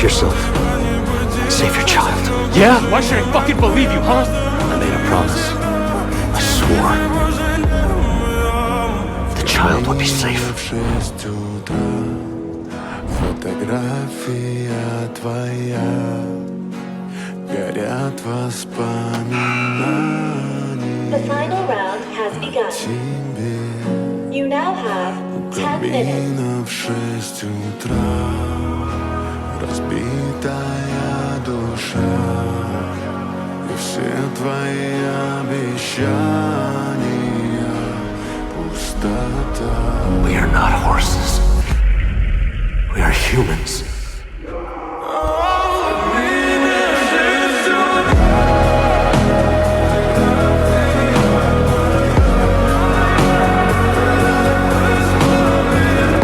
yourself. Save your child. Yeah? Why should I fucking believe you, huh? I made a promise. I swore. The child would be safe. Фотография твоя, горят воспоминания. The final round has begun. Тебе You now have 10 minutes. камина в 6 утра, разбитая душа, и все твои обещания пустота. We are not horses. We are humans.